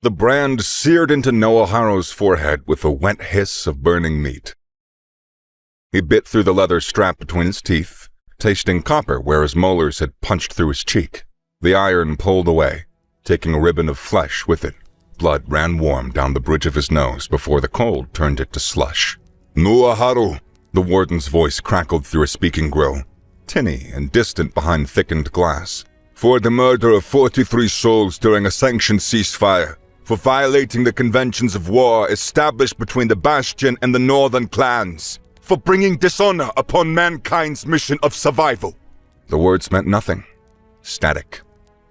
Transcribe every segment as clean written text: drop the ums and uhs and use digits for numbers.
The brand seared into Noaharu's forehead with a wet hiss of burning meat. He bit through the leather strap between his teeth, tasting copper where his molars had punched through his cheek. The iron pulled away, taking a ribbon of flesh with it. Blood ran warm down the bridge of his nose before the cold turned it to slush. "Noaharu," the warden's voice crackled through a speaking grill, tinny and distant behind thickened glass. "For the murder of 43 souls during a sanctioned ceasefire, for violating the conventions of war established between the Bastion and the northern clans, for bringing dishonor upon mankind's mission of survival." The words meant nothing. Static.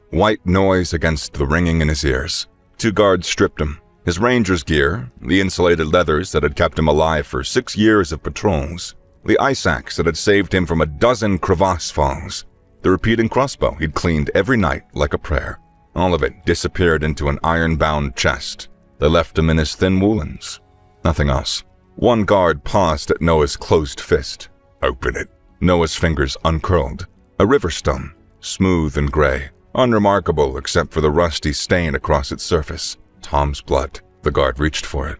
White noise against the ringing in his ears. 2 guards stripped him. His ranger's gear, the insulated leathers that had kept him alive for 6 years of patrols, the ice axe that had saved him from a dozen crevasse falls, the repeating crossbow he'd cleaned every night like a prayer. All of it disappeared into an iron-bound chest. They left him in his thin woolens. Nothing else. One guard paused at Noah's closed fist. "Open it." Noah's fingers uncurled. A river stone, smooth and gray, unremarkable except for the rusty stain across its surface. Tom's blood. The guard reached for it.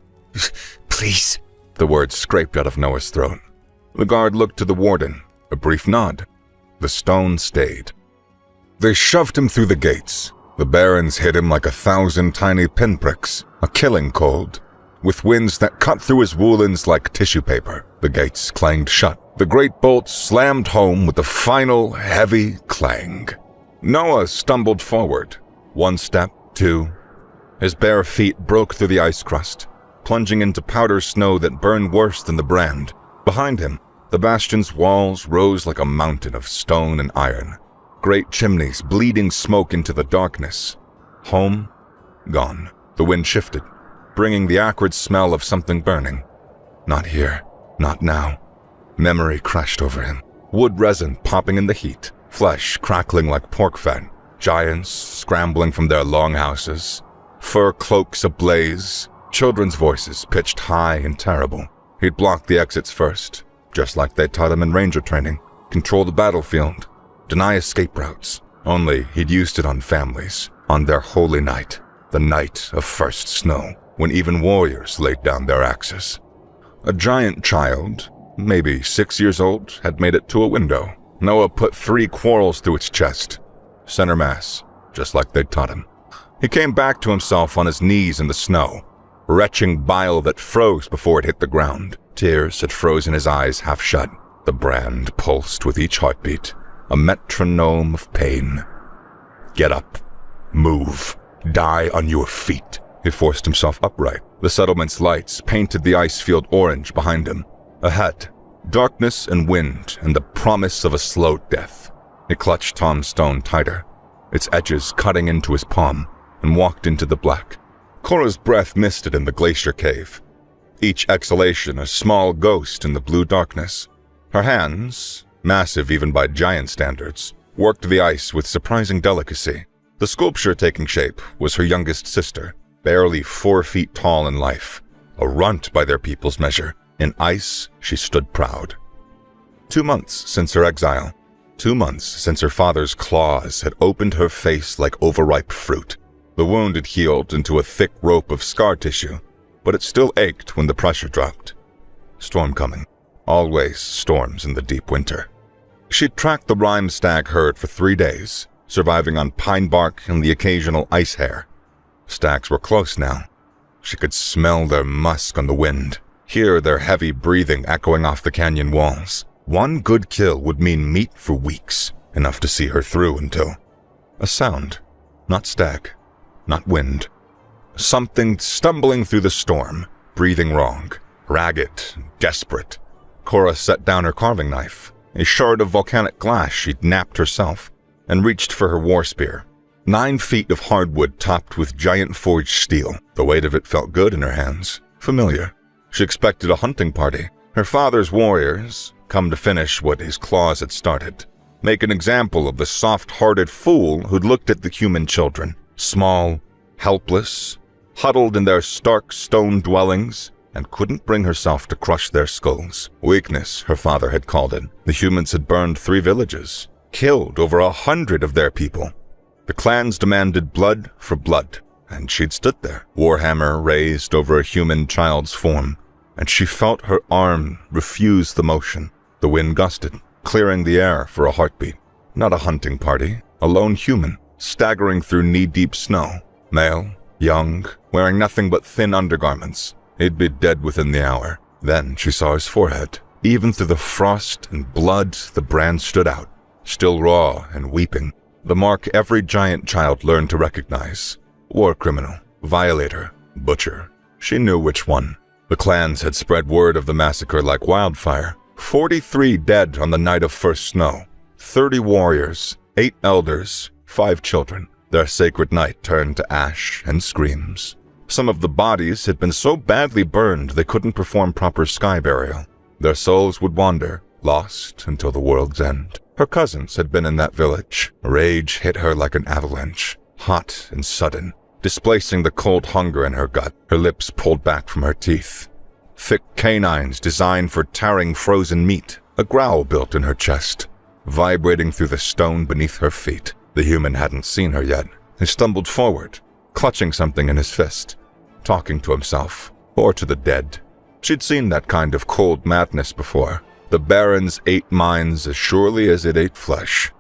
"Please." The words scraped out of Noah's throat. The guard looked to the warden. A brief nod. The stone stayed. They shoved him through the gates. The barons hit him like 1,000 tiny pinpricks, a killing cold. With winds that cut through his woolens like tissue paper, the gates clanged shut. The great bolts slammed home with a final, heavy clang. Noah stumbled forward. 1 step, 2. His bare feet broke through the ice crust, plunging into powder snow that burned worse than the brand. Behind him, the bastion's walls rose like a mountain of stone and iron. Great chimneys bleeding smoke into the darkness. Home, gone. The wind shifted, bringing the acrid smell of something burning. Not here, not now. Memory crashed over him. Wood resin popping in the heat, flesh crackling like pork fat, giants scrambling from their longhouses, fur cloaks ablaze, children's voices pitched high and terrible. He'd blocked the exits first, just like they taught him in ranger training. Control the battlefield, deny escape routes. Only he'd used it on families, on their holy night, the night of first snow, when even warriors laid down their axes. A giant child, maybe 6 years old, had made it to a window. Noah put 3 quarrels through its chest. Center mass, just like they'd taught him. He came back to himself on his knees in the snow, retching bile that froze before it hit the ground. Tears had frozen his eyes half shut. The brand pulsed with each heartbeat, a metronome of pain. Get up. Move. Die on your feet. He forced himself upright. The settlement's lights painted the ice field orange behind him. Ahead, darkness and wind and the promise of a slow death. He clutched Tom's stone tighter, its edges cutting into his palm, and walked into the black. Cora's breath misted in the glacier cave, each exhalation a small ghost in the blue darkness. Her hands, massive even by giant standards, worked the ice with surprising delicacy. The sculpture taking shape was her youngest sister, barely 4 feet tall in life, a runt by their people's measure. In ice, she stood proud. 2 months since her exile. 2 months since her father's claws had opened her face like overripe fruit. The wound had healed into a thick rope of scar tissue, but it still ached when the pressure dropped. Storm coming. Always storms in the deep winter. She'd tracked the rhyme stag herd for 3 days, surviving on pine bark and the occasional ice hare. Stags were close now. She could smell their musk on the wind, hear their heavy breathing echoing off the canyon walls. One good kill would mean meat for weeks, enough to see her through until... A sound. Not stag. Not wind. Something stumbling through the storm, breathing wrong, ragged, desperate. Cora set down her carving knife, a shard of volcanic glass she'd napped herself, and reached for her war spear. 9 feet of hardwood topped with giant forged steel. The weight of it felt good in her hands, familiar. She expected a hunting party. Her father's warriors, come to finish what his claws had started. Make an example of the soft-hearted fool who'd looked at the human children, small, helpless, huddled in their stark stone dwellings, and couldn't bring herself to crush their skulls. Weakness, her father had called it. The humans had burned 3 villages, killed over 100 of their people. The clans demanded blood for blood, and she'd stood there, warhammer raised over a human child's form, and she felt her arm refuse the motion. The wind gusted, clearing the air for a heartbeat. Not a hunting party, a lone human, staggering through knee-deep snow. Male, young, wearing nothing but thin undergarments. He'd be dead within the hour. Then she saw his forehead. Even through the frost and blood, the brand stood out, still raw and weeping. The mark every giant child learned to recognize. War criminal, violator, butcher. She knew which one. The clans had spread word of the massacre like wildfire. 43 dead on the night of first snow. 30 warriors, 8 elders, 5 children. Their sacred night turned to ash and screams. Some of the bodies had been so badly burned they couldn't perform proper sky burial. Their souls would wander, lost until the world's end. Her cousins had been in that village. Rage hit her like an avalanche, hot and sudden, displacing the cold hunger in her gut, her lips pulled back from her teeth. Thick canines designed for tearing frozen meat, a growl built in her chest, vibrating through the stone beneath her feet. The human hadn't seen her yet. He stumbled forward, clutching something in his fist, talking to himself, or to the dead. She'd seen that kind of cold madness before. The Baron's ate minds as surely as it ate flesh.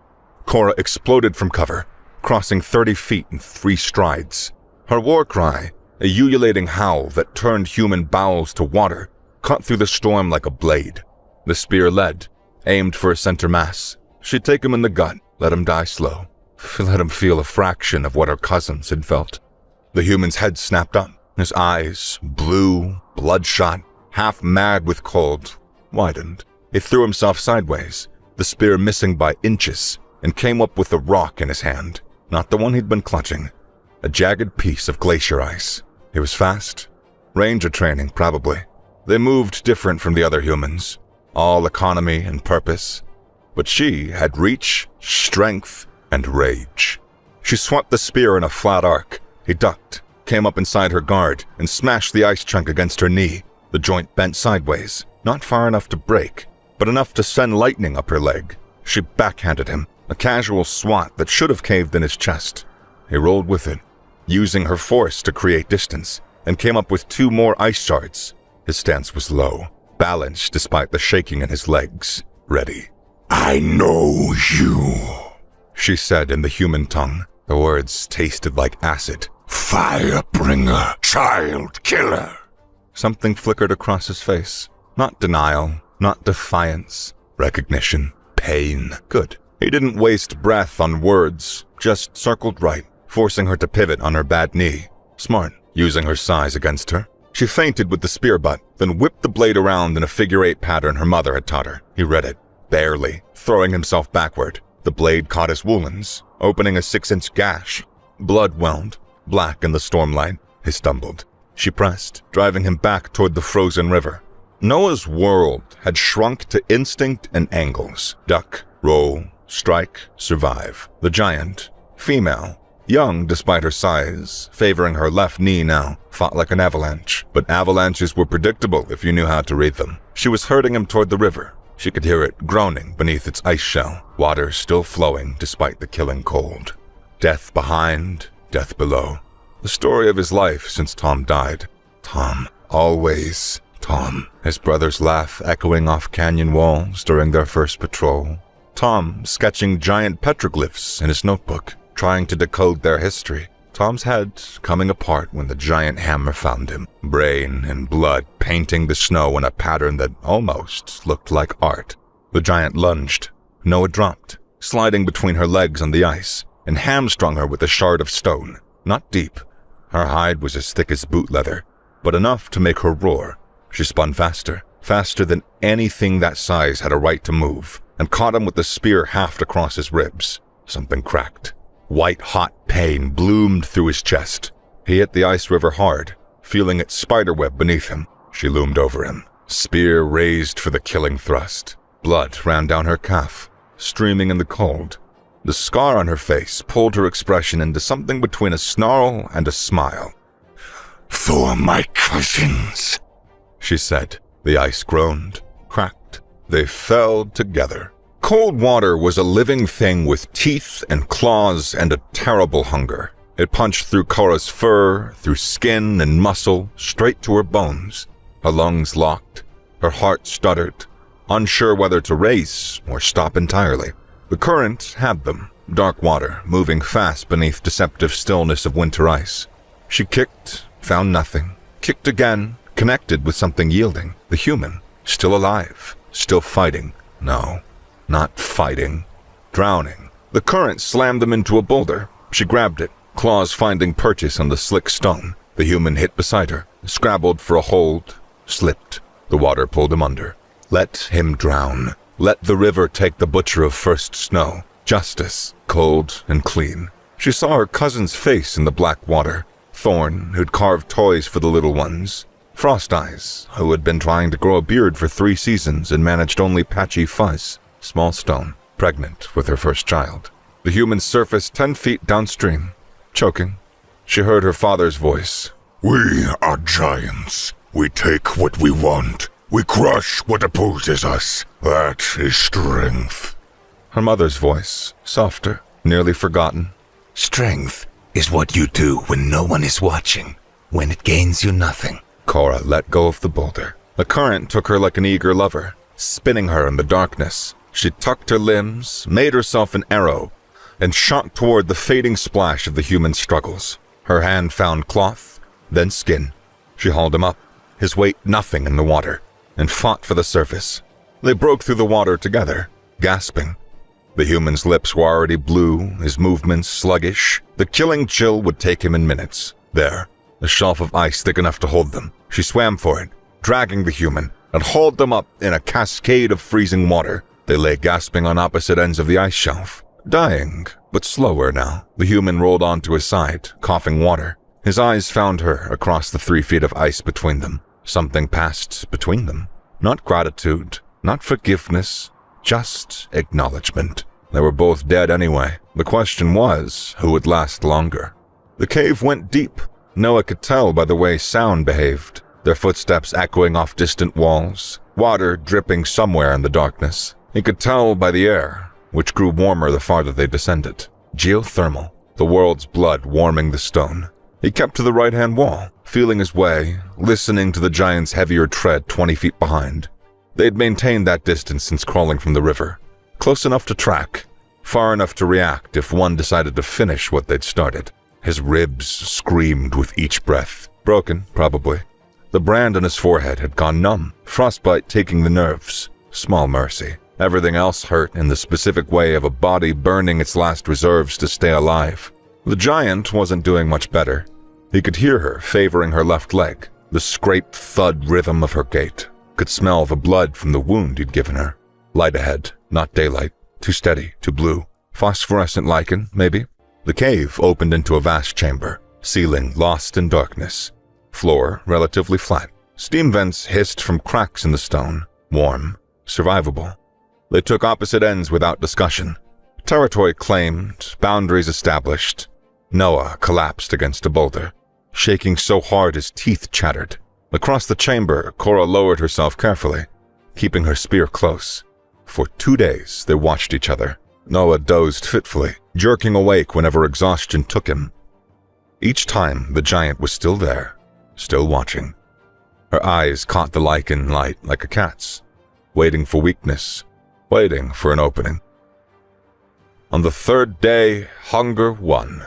Cora exploded from cover, crossing 30 feet in 3 strides. Her war cry, a ululating howl that turned human bowels to water, cut through the storm like a blade. The spear led, aimed for a center mass. She'd take him in the gut, let him die slow. Let him feel a fraction of what her cousins had felt. The human's head snapped up, his eyes, blue, bloodshot, half mad with cold, widened. He threw himself sideways, the spear missing by inches, and came up with a rock in his hand. Not the one he'd been clutching. A jagged piece of glacier ice. He was fast. Ranger training, probably. They moved different from the other humans. All economy and purpose. But she had reach, strength, and rage. She swept the spear in a flat arc. He ducked, came up inside her guard, and smashed the ice chunk against her knee. The joint bent sideways, not far enough to break, but enough to send lightning up her leg. She backhanded him, a casual swat that should have caved in his chest. He rolled with it, using her force to create distance, and came up with 2 more ice shards. His stance was low, balanced despite the shaking in his legs. Ready. "I know you," she said in the human tongue. The words tasted like acid. "Firebringer, child killer." Something flickered across his face. Not denial, not defiance. Recognition. Pain. Good. He didn't waste breath on words, just circled right, forcing her to pivot on her bad knee. Smart, using her size against her. She feinted with the spear butt, then whipped the blade around in a figure-8 pattern her mother had taught her. He read it, barely, throwing himself backward. The blade caught his woolens, opening a 6-inch gash. Blood welled, black in the stormlight. He stumbled. She pressed, driving him back toward the frozen river. Noah's world had shrunk to instinct and angles. Duck, roll, strike, survive. The giant, female, young despite her size, favoring her left knee now, fought like an avalanche. But avalanches were predictable if you knew how to read them. She was herding him toward the river. She could hear it groaning beneath its ice shell, water still flowing despite the killing cold. Death behind, death below. The story of his life since Tom died. Tom, always Tom. His brother's laugh echoing off canyon walls during their first patrol. Tom sketching giant petroglyphs in his notebook, trying to decode their history. Tom's head coming apart when the giant hammer found him. Brain and blood painting the snow in a pattern that almost looked like art. The giant lunged. Noah dropped, sliding between her legs on the ice, and hamstrung her with a shard of stone. Not deep. Her hide was as thick as boot leather, but enough to make her roar. She spun faster, faster than anything that size had a right to move, and caught him with the spear haft across his ribs. Something cracked. White-hot pain bloomed through his chest. He hit the ice river hard, feeling its spiderweb beneath him. She loomed over him, spear raised for the killing thrust. Blood ran down her calf, streaming in the cold. The scar on her face pulled her expression into something between a snarl and a smile. "For my cousins," she said. The ice groaned, cracked. They fell together. Cold water was a living thing with teeth and claws and a terrible hunger. It punched through Cora's fur, through skin and muscle, straight to her bones. Her lungs locked. Her heart stuttered, unsure whether to race or stop entirely. The current had them, dark water, moving fast beneath deceptive stillness of winter ice. She kicked, found nothing. Kicked again, connected with something yielding. The human, still alive, still fighting. No, not fighting. Drowning. The current slammed them into a boulder. She grabbed it, claws finding purchase on the slick stone. The human hit beside her, scrabbled for a hold, slipped. The water pulled him under. Let him drown. Let the river take the butcher of first snow. Justice, cold and clean. She saw her cousin's face in the black water. Thorn, who'd carved toys for the little ones. Frost Eyes, who had been trying to grow a beard for 3 seasons and managed only patchy fuzz. Small Stone, pregnant with her first child. The human surfaced 10 feet downstream, choking. She heard her father's voice. We are giants. We take what we want. We crush what opposes us. That is strength. Her mother's voice, softer, nearly forgotten. Strength is what you do when no one is watching, when it gains you nothing. Cora let go of the boulder. The current took her like an eager lover, spinning her in the darkness. She tucked her limbs, made herself an arrow, and shot toward the fading splash of the human struggles. Her hand found cloth, then skin. She hauled him up, his weight nothing in the water, and fought for the surface. They broke through the water together, gasping. The human's lips were already blue, his movements sluggish. The killing chill would take him in minutes. There, a shelf of ice thick enough to hold them. She swam for it, dragging the human, and hauled them up in a cascade of freezing water. They lay gasping on opposite ends of the ice shelf. Dying, but slower now. The human rolled onto his side, coughing water. His eyes found her across the 3 feet of ice between them. Something passed between them. Not gratitude, not forgiveness, just acknowledgement. They were both dead anyway. The question was, who would last longer? The cave went deep. Noah could tell by the way sound behaved, their footsteps echoing off distant walls, water dripping somewhere in the darkness. He could tell by the air, which grew warmer the farther they descended. Geothermal, the world's blood warming the stone. He kept to the right-hand wall, feeling his way, listening to the giant's heavier tread 20 feet behind. They'd maintained that distance since crawling from the river. Close enough to track, far enough to react if one decided to finish what they'd started. His ribs screamed with each breath. Broken, probably. The brand on his forehead had gone numb, frostbite taking the nerves. Small mercy. Everything else hurt in the specific way of a body burning its last reserves to stay alive. The giant wasn't doing much better. He could hear her favoring her left leg, the scrape thud rhythm of her gait. Could smell the blood from the wound he'd given her. Light ahead, not daylight. Too steady, too blue. Phosphorescent lichen, maybe? The cave opened into a vast chamber, ceiling lost in darkness. Floor relatively flat. Steam vents hissed from cracks in the stone. Warm, survivable. They took opposite ends without discussion. Territory claimed, boundaries established. Noah collapsed against a boulder, shaking so hard his teeth chattered. Across the chamber, Cora lowered herself carefully, keeping her spear close. For 2 days, they watched each other. Noah dozed fitfully, jerking awake whenever exhaustion took him. Each time, the giant was still there, still watching. Her eyes caught the lichen light like a cat's, waiting for weakness, waiting for an opening. On the 3rd day, hunger won.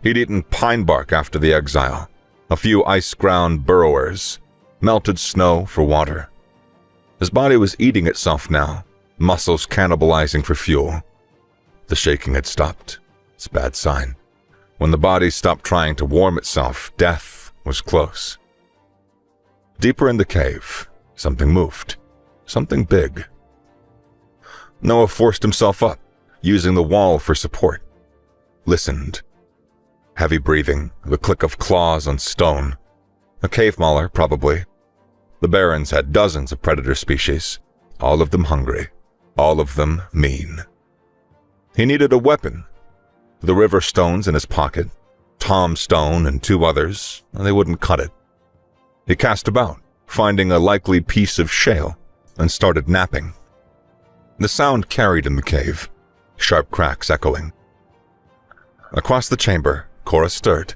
He'd eaten pine bark after the exile, a few ice-ground burrowers, melted snow for water. His body was eating itself now, muscles cannibalizing for fuel. The shaking had stopped. It's a bad sign. When the body stopped trying to warm itself, death was close. Deeper in the cave, something moved. Something big. Noah forced himself up, using the wall for support. Listened. Heavy breathing, the click of claws on stone. A cave mauler, probably. The Barrens had dozens of predator species, all of them hungry, all of them mean. He needed a weapon. The river stones in his pocket, Tom Stone and 2 others, they wouldn't cut it. He cast about, finding a likely piece of shale, and started napping. The sound carried in the cave, sharp cracks echoing. Across the chamber, Cora stirred.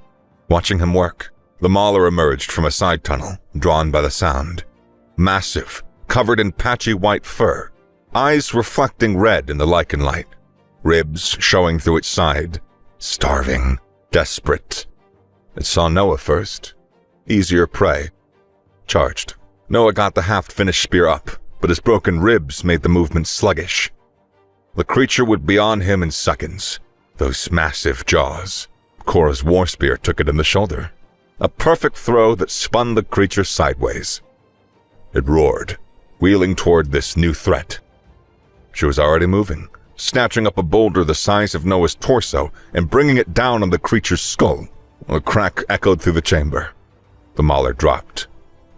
Watching him work, the mauler emerged from a side tunnel, drawn by the sound. Massive, covered in patchy white fur, eyes reflecting red in the lichen light, ribs showing through its side, starving, desperate. It saw Noah first. Easier prey. Charged. Noah got the half-finished spear up, but his broken ribs made the movement sluggish. The creature would be on him in seconds. Those massive jaws. Cora's war spear took it in the shoulder. A perfect throw that spun the creature sideways. It roared, wheeling toward this new threat. She was already moving, snatching up a boulder the size of Noah's torso and bringing it down on the creature's skull. A crack echoed through the chamber. The mauler dropped,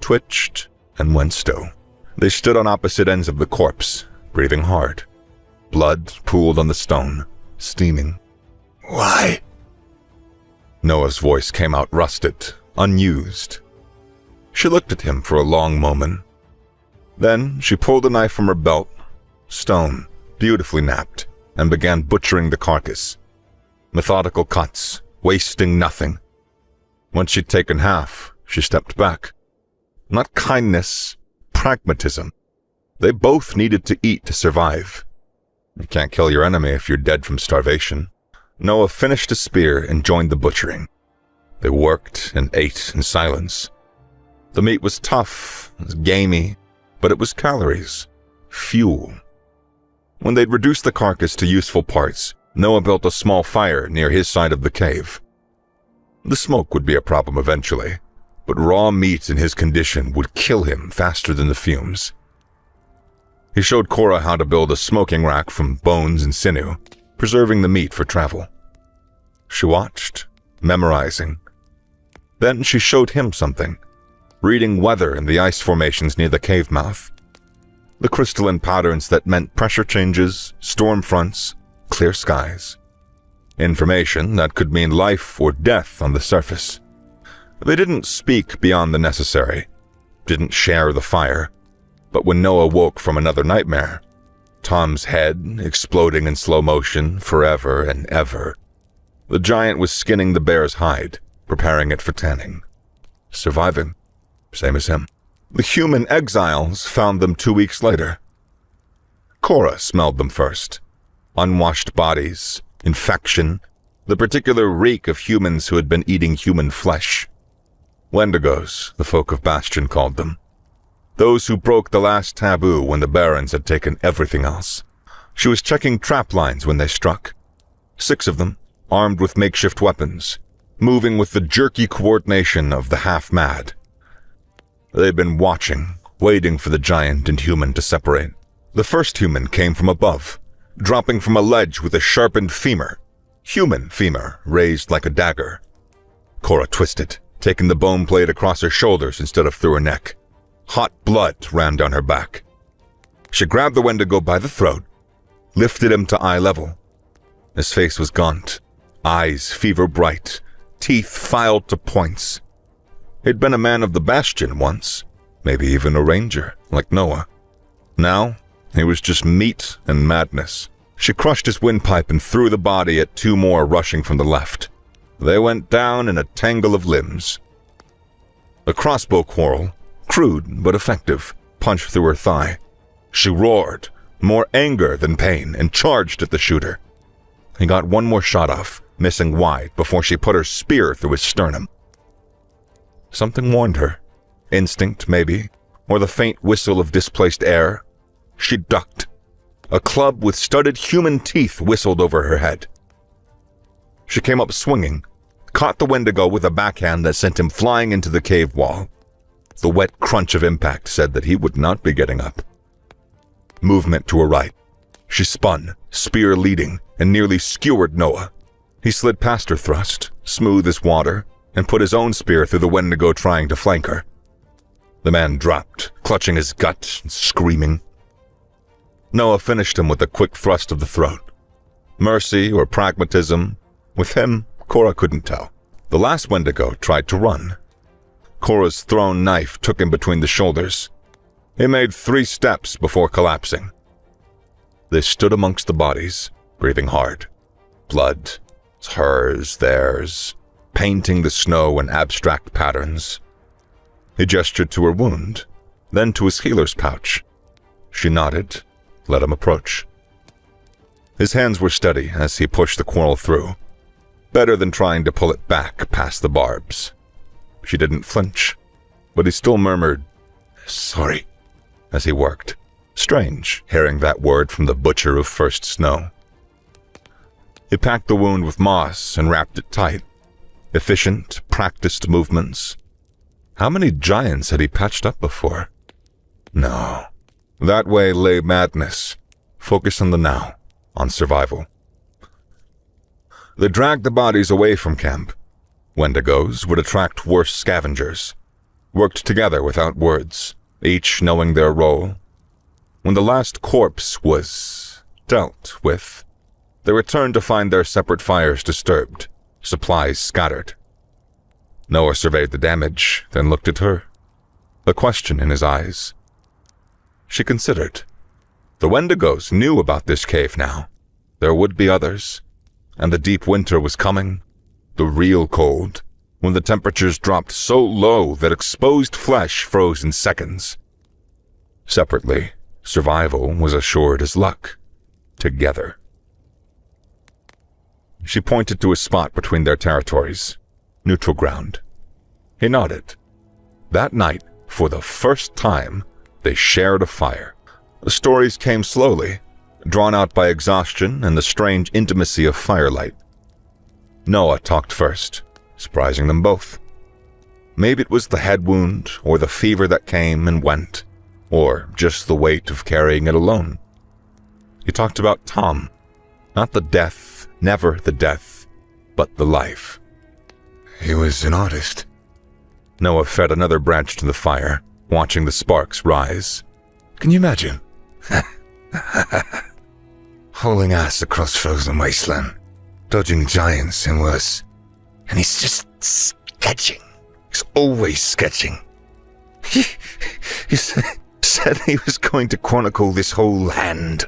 twitched, and went still. They stood on opposite ends of the corpse, breathing hard. Blood pooled on the stone, steaming. Why? Noah's voice came out rusted, unused. She looked at him for a long moment. Then she pulled a knife from her belt, stone, beautifully napped, and began butchering the carcass. Methodical cuts, wasting nothing. Once she'd taken half, she stepped back. Not kindness, pragmatism. They both needed to eat to survive. You can't kill your enemy if you're dead from starvation. Noah finished his spear and joined the butchering. They worked and ate in silence. The meat was tough, gamey, but it was calories, fuel. When they'd reduced the carcass to useful parts, Noah built a small fire near his side of the cave. The smoke would be a problem eventually, but raw meat in his condition would kill him faster than the fumes. He showed Cora how to build a smoking rack from bones and sinew, preserving the meat for travel. She watched, memorizing. Then she showed him something, reading weather in the ice formations near the cave mouth. The crystalline patterns that meant pressure changes, storm fronts, clear skies. Information that could mean life or death on the surface. They didn't speak beyond the necessary, didn't share the fire. But when Noah woke from another nightmare, Tom's head exploding in slow motion forever and ever, the giant was skinning the bear's hide, preparing it for tanning. Surviving, same as him. The human exiles found them 2 weeks later. Cora smelled them first. Unwashed bodies, infection, the particular reek of humans who had been eating human flesh. Wendigos, the folk of Bastion called them. Those who broke the last taboo when the barons had taken everything else. She was checking trap lines when they struck. 6 of them, armed with makeshift weapons, moving with the jerky coordination of the half-mad. They'd been watching, waiting for the giant and human to separate. The first human came from above, dropping from a ledge with a sharpened femur. Human femur, raised like a dagger. Cora twisted, taking the bone blade across her shoulders instead of through her neck. Hot blood ran down her back. She grabbed the Wendigo by the throat, lifted him to eye level. His face was gaunt, eyes fever bright, teeth filed to points. He'd been a man of the Bastion once, maybe even a ranger, like Noah. Now, he was just meat and madness. She crushed his windpipe and threw the body at 2 more rushing from the left. They went down in a tangle of limbs. A crossbow quarrel, crude but effective, punched through her thigh. She roared, more anger than pain, and charged at the shooter. He got 1 more shot off, missing wide before she put her spear through his sternum. Something warned her. Instinct, maybe, or the faint whistle of displaced air. She ducked. A club with studded human teeth whistled over her head. She came up swinging, caught the Wendigo with a backhand that sent him flying into the cave wall. The wet crunch of impact said that he would not be getting up. Movement to her right. She spun, spear leading, and nearly skewered Noah. He slid past her thrust, smooth as water, and put his own spear through the Wendigo trying to flank her. The man dropped, clutching his gut and screaming. Noah finished him with a quick thrust of the throat. Mercy or pragmatism? With him, Cora couldn't tell. The last Wendigo tried to run. Cora's thrown knife took him between the shoulders. He made 3 steps before collapsing. They stood amongst the bodies, breathing hard. Blood, hers, theirs, painting the snow in abstract patterns. He gestured to her wound, then to his healer's pouch. She nodded, let him approach. His hands were steady as he pushed the quarrel through, better than trying to pull it back past the barbs. She didn't flinch, but he still murmured, "Sorry," as he worked. Strange, hearing that word from the butcher of first snow. He packed the wound with moss and wrapped it tight. Efficient, practiced movements. How many giants had he patched up before? No. That way lay madness. Focus on the now, on survival. They dragged the bodies away from camp. Wendigos would attract worse scavengers. Worked together without words, each knowing their role. When the last corpse was dealt with, they returned to find their separate fires disturbed, supplies scattered. Noah surveyed the damage, then looked at her, a question in his eyes. She considered. The Wendigos knew about this cave now. There would be others, and the deep winter was coming, the real cold, when the temperatures dropped so low that exposed flesh froze in seconds. Separately, survival was assured as luck. Together. She pointed to a spot between their territories, neutral ground. He nodded. That night, for the first time, they shared a fire. The stories came slowly, drawn out by exhaustion and the strange intimacy of firelight. Noah talked first, surprising them both. Maybe it was the head wound, or the fever that came and went, or just the weight of carrying it alone. He talked about Tom, not the death, never the death, but the life. He was an artist. Noah fed another branch to the fire, watching the sparks rise. Can you imagine? Hauling ass across frozen wasteland, dodging giants and worse. And he's just sketching. He's always sketching. He said he was going to chronicle this whole land.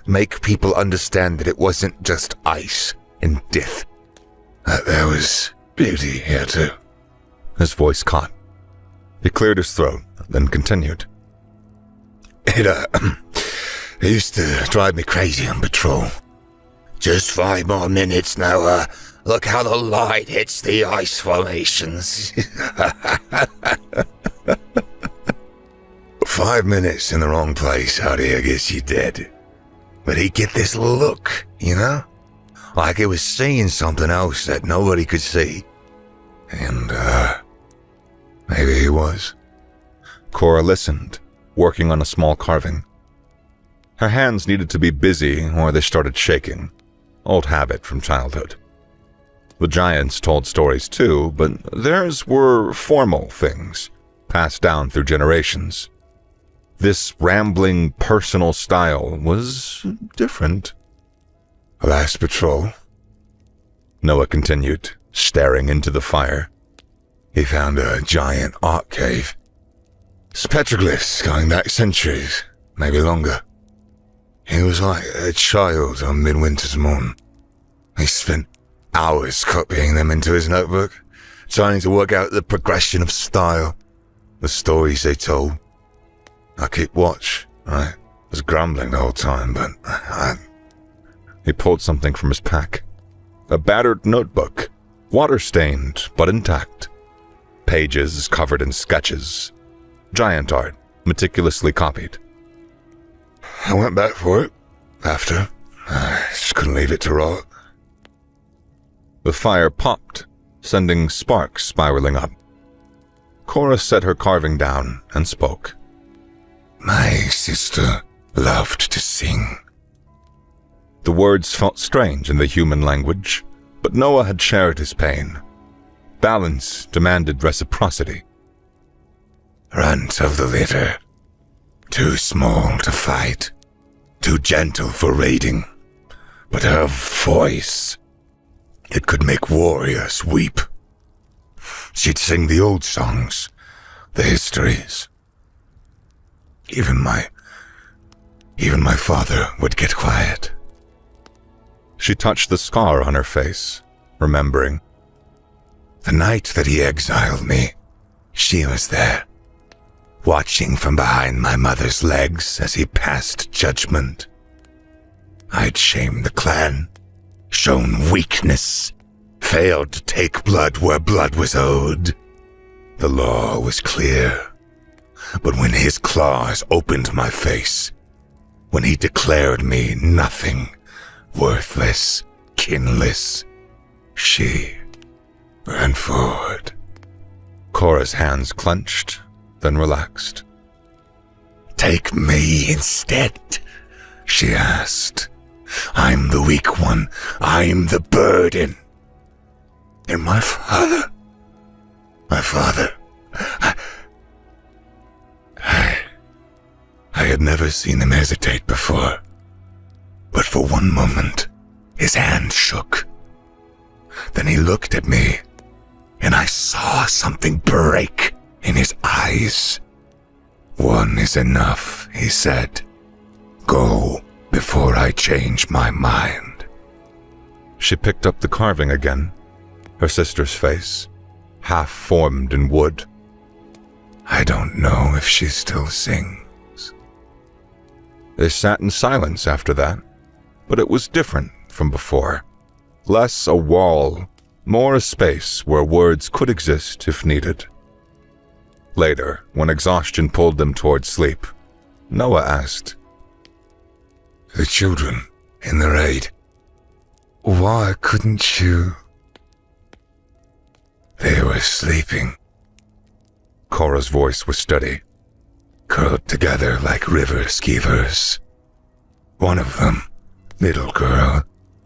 Make people understand that it wasn't just ice and death. That there was beauty here too. His voice caught. He cleared his throat, then continued. It used to drive me crazy on patrol. Just 5 more minutes now, look how the light hits the ice formations. 5 minutes in the wrong place out here gets you dead. But he'd get this look, you know? Like he was seeing something else that nobody could see. And, maybe he was. Cora listened, working on a small carving. Her hands needed to be busy or they started shaking. Old habit from childhood. The giants told stories too, but theirs were formal things, passed down through generations. This rambling, personal style was different. Last patrol, Noah continued, staring into the fire. He found a giant art cave. It's petroglyphs going back centuries, maybe longer. He was like a child on midwinter's morn. He spent hours copying them into his notebook, trying to work out the progression of style, the stories they told. I keep watch, right? I was grumbling the whole time, but He pulled something from his pack. A battered notebook, water-stained but intact. Pages covered in sketches. Giant art, meticulously copied. I went back for it, after. I just couldn't leave it to rot. The fire popped, sending sparks spiraling up. Cora set her carving down and spoke. My sister loved to sing. The words felt strange in the human language, but Noah had shared his pain. Balance demanded reciprocity. Runt of the litter. Too small to fight. Too gentle for raiding. But her voice, it could make warriors weep. She'd sing the old songs, the histories. Even my father would get quiet. She touched the scar on her face, remembering. The night that he exiled me, she was there, watching from behind my mother's legs as he passed judgment. I'd shamed the clan, shown weakness, failed to take blood where blood was owed. The law was clear, but when his claws opened my face, when he declared me nothing, worthless, kinless, she ran forward. Cora's hands clenched, then relaxed. Take me instead, she asked. I'm the weak one. I'm the burden. And my father, I had never seen him hesitate before, but for one moment, his hand shook. Then he looked at me, and I saw something break in his eyes. One is enough, he said. Go before I change my mind. She picked up the carving again, her sister's face, half formed in wood. I don't know if she still sings. They sat in silence after that, but it was different from before. Less a wall, more a space where words could exist if needed. Later, when exhaustion pulled them toward sleep, Noah asked, The children in the raid, why couldn't you? They were sleeping. Cora's voice was steady. Curled together like river skeevers. One of them, little girl,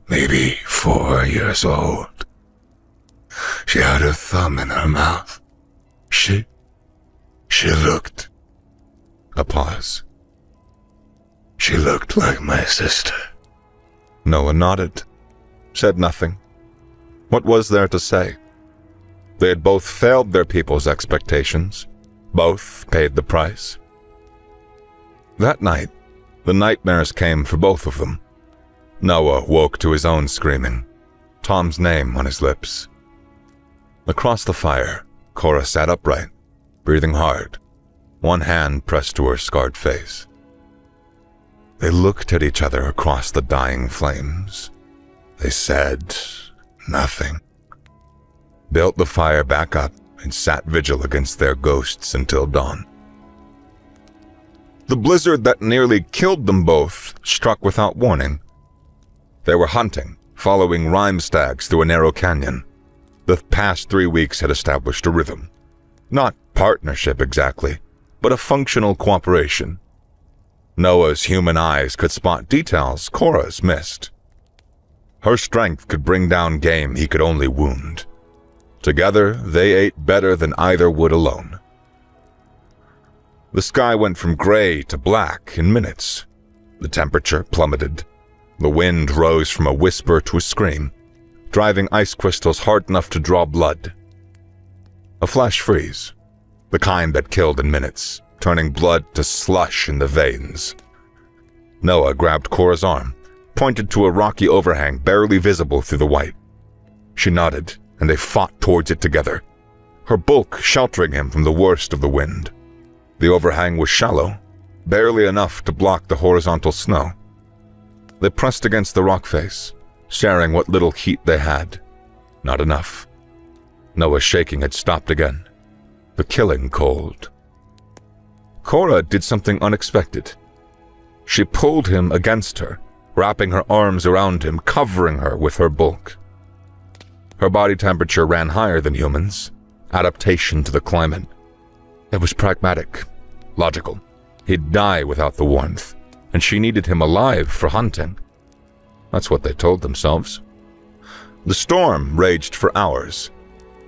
maybe 4 years old. She had her thumb in her mouth. She looked. A pause. She looked like my sister. Noah nodded, said nothing. What was there to say? They had both failed their people's expectations. Both paid the price. That night, the nightmares came for both of them. Noah woke to his own screaming, Tom's name on his lips. Across the fire, Cora sat upright, breathing hard, one hand pressed to her scarred face. They looked at each other across the dying flames. They said nothing. Built the fire back up and sat vigil against their ghosts until dawn. The blizzard that nearly killed them both struck without warning. They were hunting, following rhyme stags through a narrow canyon. The past 3 weeks had established a rhythm. Not partnership exactly, but a functional cooperation. Noah's human eyes could spot details Cora's missed. Her strength could bring down game he could only wound. Together, they ate better than either would alone. The sky went from gray to black in minutes. The temperature plummeted. The wind rose from a whisper to a scream, driving ice crystals hard enough to draw blood. A flash freeze, the kind that killed in minutes, turning blood to slush in the veins. Noah grabbed Cora's arm, pointed to a rocky overhang barely visible through the white. She nodded, and they fought towards it together, her bulk sheltering him from the worst of the wind. The overhang was shallow, barely enough to block the horizontal snow. They pressed against the rock face, sharing what little heat they had. Not enough. Noah's shaking had stopped again, the killing cold. Cora did something unexpected. She pulled him against her, wrapping her arms around him, covering her with her bulk. Her body temperature ran higher than humans, adaptation to the climate. It was pragmatic, logical. He'd die without the warmth, and she needed him alive for hunting. That's what they told themselves. The storm raged for hours.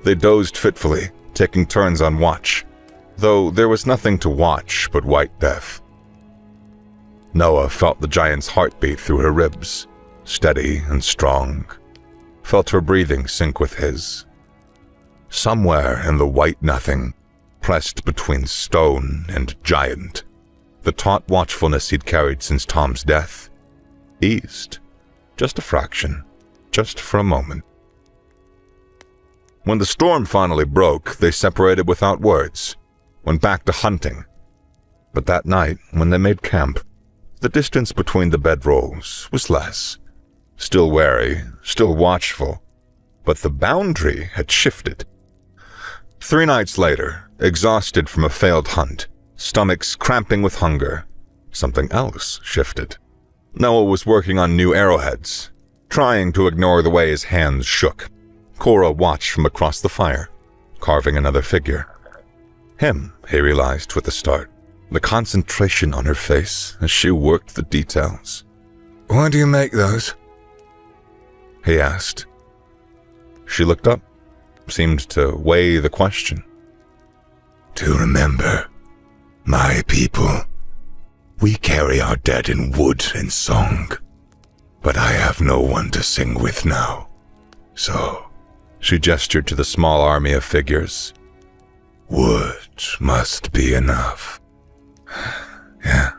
They dozed fitfully, taking turns on watch, though there was nothing to watch but white death. Noah felt the giant's heartbeat through her ribs, steady and strong, felt her breathing sync with his. Somewhere in the white nothing, pressed between stone and giant, the taut watchfulness he'd carried since Tom's death eased. Just a fraction. Just for a moment. When the storm finally broke, they separated without words, went back to hunting. But that night, when they made camp, the distance between the bedrolls was less. Still wary, still watchful, but the boundary had shifted. 3 nights later, exhausted from a failed hunt, stomachs cramping with hunger, something else shifted. Noah was working on new arrowheads, trying to ignore the way his hands shook. Cora watched from across the fire, carving another figure. Him, he realized with a start, the concentration on her face as she worked the details. Why do you make those? He asked. She looked up, seemed to weigh the question. To remember, my people. We carry our dead in wood and song, but I have no one to sing with now. So, she gestured to the small army of figures. Wood must be enough. Yeah,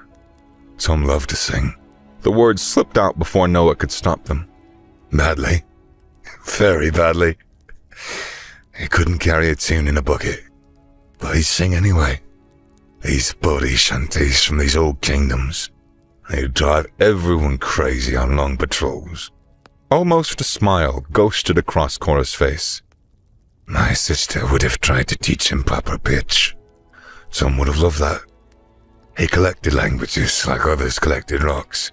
some love to sing. The words slipped out before Noah could stop them. Badly. Very badly. He couldn't carry a tune in a bucket, but he'd sing anyway. These body shanties from these old kingdoms. They'd drive everyone crazy on long patrols. Almost a smile ghosted across Cora's face. My sister would have tried to teach him proper pitch. Some would have loved that. He collected languages like others collected rocks.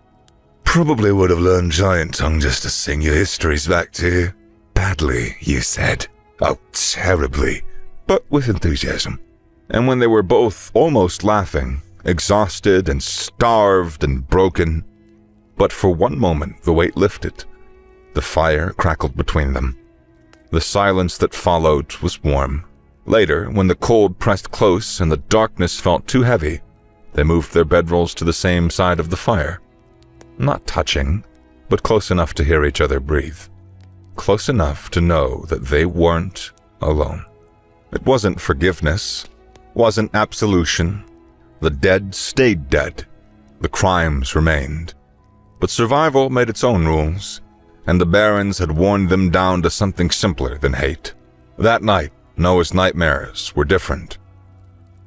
Probably would have learned giant tongue just to sing your histories back to you. Badly, you said. Oh, terribly, but with enthusiasm. And when they were both almost laughing, exhausted and starved and broken, but for one moment the weight lifted. The fire crackled between them. The silence that followed was warm. Later, when the cold pressed close and the darkness felt too heavy, they moved their bedrolls to the same side of the fire. Not touching, but close enough to hear each other breathe. Close enough to know that they weren't alone. It wasn't forgiveness, wasn't absolution. The dead stayed dead. The crimes remained. But survival made its own rules, and the barons had worn them down to something simpler than hate. That night, Noah's nightmares were different.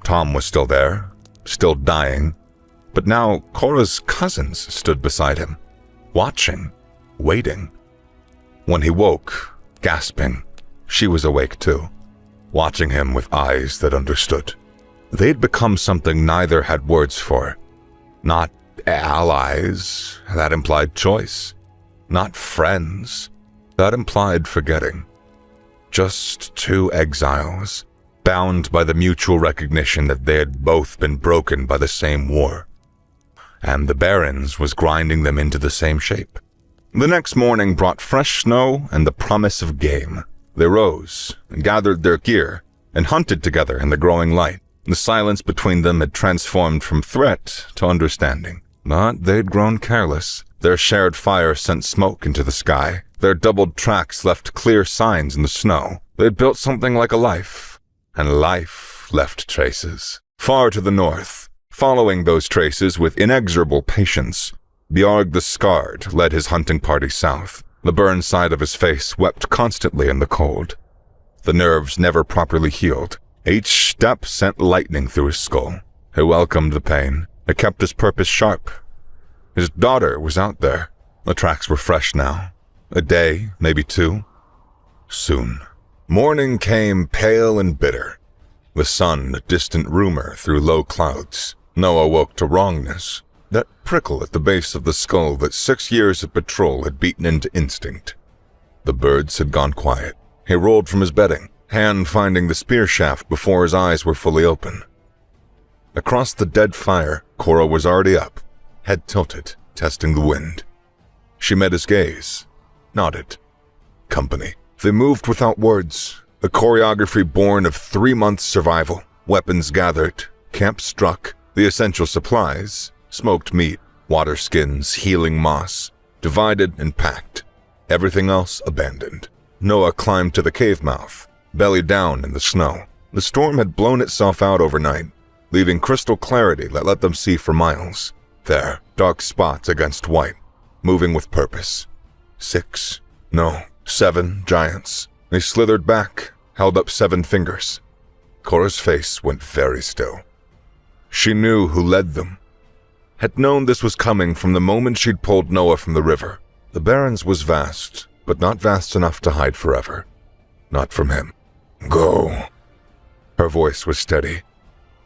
Tom was still there, still dying, but now Cora's cousins stood beside him, watching, waiting. When he woke, gasping, she was awake too, watching him with eyes that understood. They'd become something neither had words for. Not allies, that implied choice. Not friends, that implied forgetting. Just 2 exiles, bound by the mutual recognition that they had both been broken by the same war. And the barons was grinding them into the same shape. The next morning brought fresh snow and the promise of game. They rose, gathered their gear, and hunted together in the growing light. The silence between them had transformed from threat to understanding. But they'd grown careless. Their shared fire sent smoke into the sky. Their doubled tracks left clear signs in the snow. They'd built something like a life, and life left traces. Far to the north, following those traces with inexorable patience, Bjarg the Scarred led his hunting party south. The burned side of his face wept constantly in the cold. The nerves never properly healed. Each step sent lightning through his skull. He welcomed the pain. It kept his purpose sharp. His daughter was out there. The tracks were fresh now. A day, maybe 2. Soon. Morning came pale and bitter. The sun a distant rumor through low clouds. Noah woke to wrongness. That prickle at the base of the skull that 6 years of patrol had beaten into instinct. The birds had gone quiet. He rolled from his bedding, hand finding the spear shaft before his eyes were fully open. Across the dead fire, Cora was already up, head tilted, testing the wind. She met his gaze, nodded. Company. They moved without words, a choreography born of 3 months' survival. Weapons gathered, camp struck, the essential supplies, smoked meat, water skins, healing moss, divided and packed. Everything else abandoned. Noah climbed to the cave mouth, belly down in the snow. The storm had blown itself out overnight, leaving crystal clarity that let them see for miles. There, dark spots against white, moving with purpose. 6, no, 7 giants. They slithered back, held up 7 fingers. Cora's face went very still. She knew who led them. Had known this was coming from the moment she'd pulled Noah from the river. The Barrens was vast, but not vast enough to hide forever. Not from him. Go. Her voice was steady.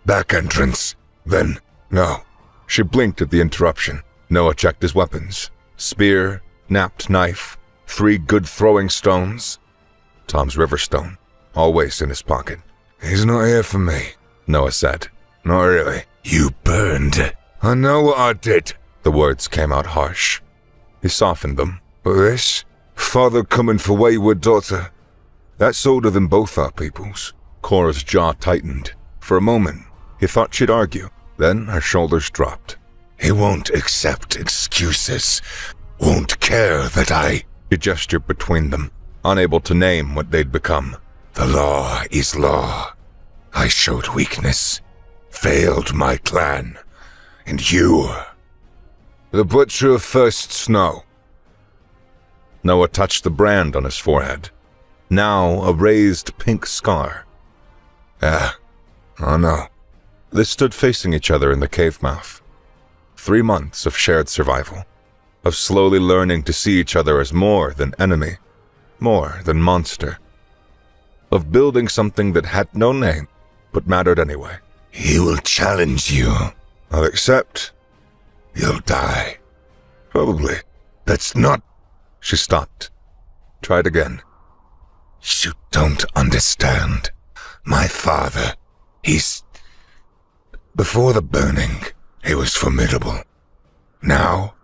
Back entrance. Then, no. She blinked at the interruption. Noah checked his weapons. Spear, napped knife, 3 good throwing stones. Tom's river stone, always in his pocket. He's not here for me, Noah said. Not really. You burned. I know what I did. The words came out harsh. He softened them. But this? Father coming for wayward daughter. That's older than both our peoples. Cora's jaw tightened. For a moment, he thought she'd argue. Then her shoulders dropped. He won't accept excuses. Won't care that I... He gestured between them, unable to name what they'd become. The law is law. I showed weakness. Failed my clan. And you... The butcher of first snow. Noah touched the brand on his forehead. Now a raised pink scar. Yeah, I know. They stood facing each other in the cave mouth. 3 months of shared survival. Of slowly learning to see each other as more than enemy. More than monster. Of building something that had no name, but mattered anyway. He will challenge you. I'll accept. You'll die. Probably. That's not... She stopped. Tried again. You don't understand. My father, he's... Before the burning, he was formidable. Now,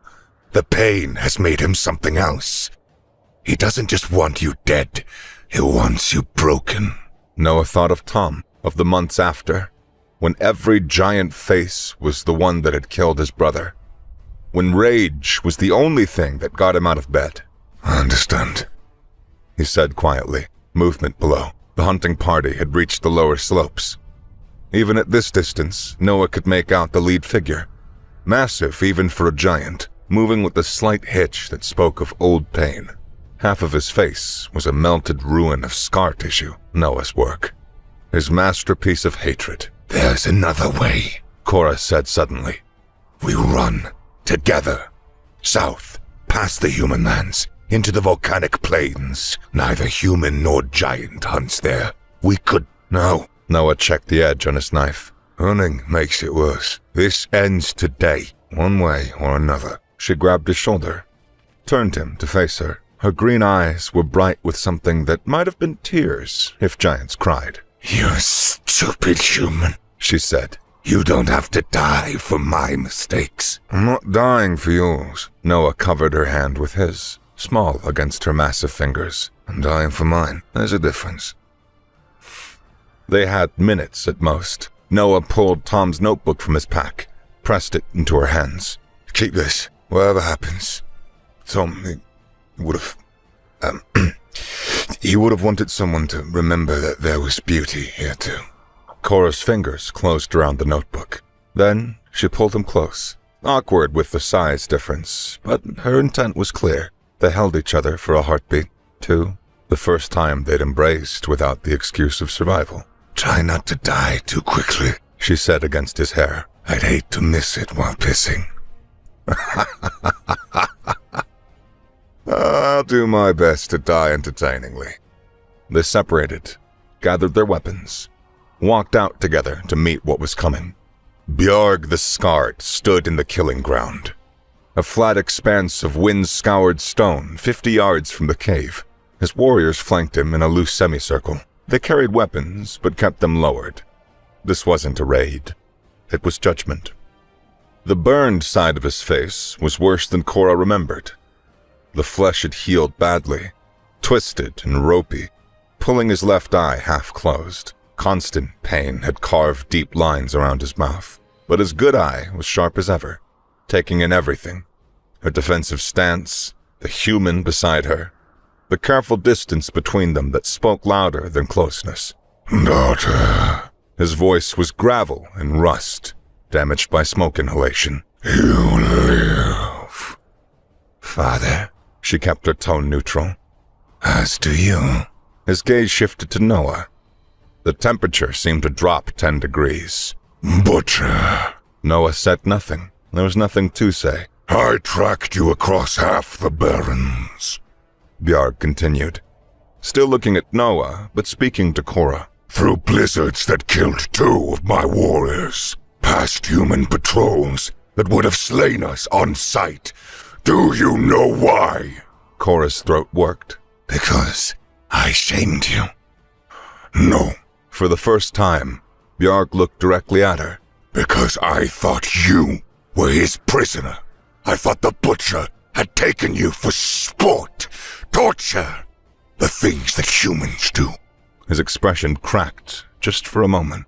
the pain has made him something else. He doesn't just want you dead, he wants you broken. Noah thought of Tom, of the months after, when every giant face was the one that had killed his brother. When rage was the only thing that got him out of bed. I understand, he said quietly. Movement below. The hunting party had reached the lower slopes. Even at this distance, Noah could make out the lead figure. Massive even for a giant, moving with a slight hitch that spoke of old pain. Half of his face was a melted ruin of scar tissue, Noah's work. His masterpiece of hatred. There's another way, Cora said suddenly. We run, together. South, past the human lands, into the volcanic plains. Neither human nor giant hunts there. We could... No. Noah checked the edge on his knife. Running makes it worse. This ends today, one way or another. She grabbed his shoulder, turned him to face her. Her green eyes were bright with something that might have been tears if giants cried. You stupid human, she said. You don't have to die for my mistakes. I'm not dying for yours. Noah covered her hand with his, small against her massive fingers. I'm dying for mine. There's a difference. They had minutes at most. Noah pulled Tom's notebook from his pack, pressed it into her hands. Keep this, whatever happens. Tom, he would have wanted someone to remember that there was beauty here too. Cora's fingers closed around the notebook. Then she pulled him close. Awkward with the size difference, but her intent was clear. They held each other for a heartbeat, too. The first time they'd embraced without the excuse of survival. Try not to die too quickly, she said against his hair. I'd hate to miss it while pissing. I'll do my best to die entertainingly. They separated, gathered their weapons, walked out together to meet what was coming. Bjorg the Scarred stood in the killing ground. A flat expanse of wind-scoured stone 50 yards from the cave. His warriors flanked him in a loose semicircle. They carried weapons, but kept them lowered. This wasn't a raid. It was judgment. The burned side of his face was worse than Cora remembered. The flesh had healed badly, twisted and ropey, pulling his left eye half closed. Constant pain had carved deep lines around his mouth, but his good eye was sharp as ever, taking in everything. Her defensive stance, the human beside her, the careful distance between them that spoke louder than closeness. Daughter. His voice was gravel and rust, damaged by smoke inhalation. You live. Father, She kept her tone neutral. As do you. His gaze shifted to Noah. The temperature seemed to drop 10 degrees. Butcher. Noah said nothing. There was nothing to say. I tracked you across half the barrens. Bjarg continued, still looking at Noah, but speaking to Cora. Through blizzards that killed 2 of my warriors. Past human patrols that would have slain us on sight. Do you know why? Cora's throat worked. Because I shamed you. No. For the first time, Bjarg looked directly at her. Because I thought you were his prisoner. I thought the butcher had taken you for sport, torture, the things that humans do. His expression cracked, just for a moment.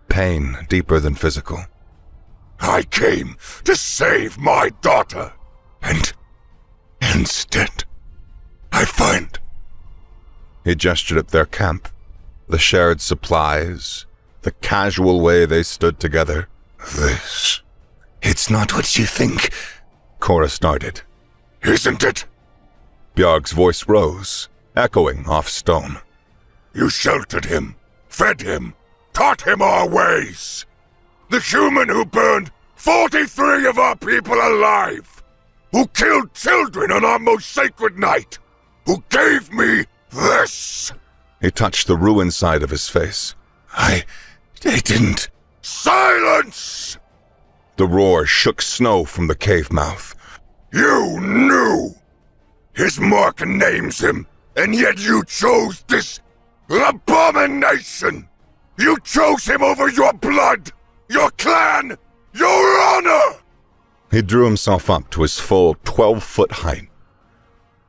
Pain deeper than physical. I came to save my daughter, and instead, I find... He gestured at their camp, the shared supplies, the casual way they stood together. This... It's not what you think, Cora started. Isn't it? Bjarg's voice rose, echoing off stone. You sheltered him, fed him, taught him our ways. The human who burned 43 of our people alive, who killed children on our most sacred night, who gave me this. He touched the ruined side of his face. I didn't. Silence! The roar shook snow from the cave mouth. You knew! His mark names him, and yet you chose this abomination! You chose him over your blood, your clan, your honor! He drew himself up to his full 12-foot height.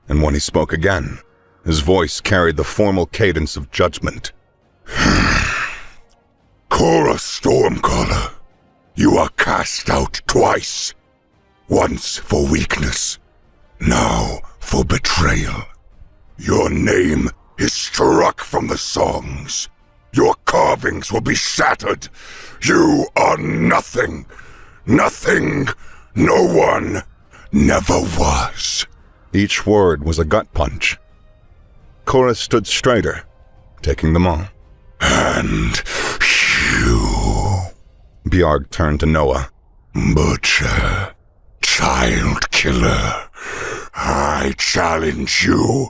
And when he spoke again, his voice carried the formal cadence of judgment. Cora Stormcaller, you are cast out twice. Once for weakness, now for betrayal. Your name is struck from the songs. Your carvings will be shattered. You are nothing. Nothing. No one. Never was. Each word was a gut punch. Cora stood straighter, taking them all. And you... Bjarg turned to Noah. Butcher. Child killer. I challenge you.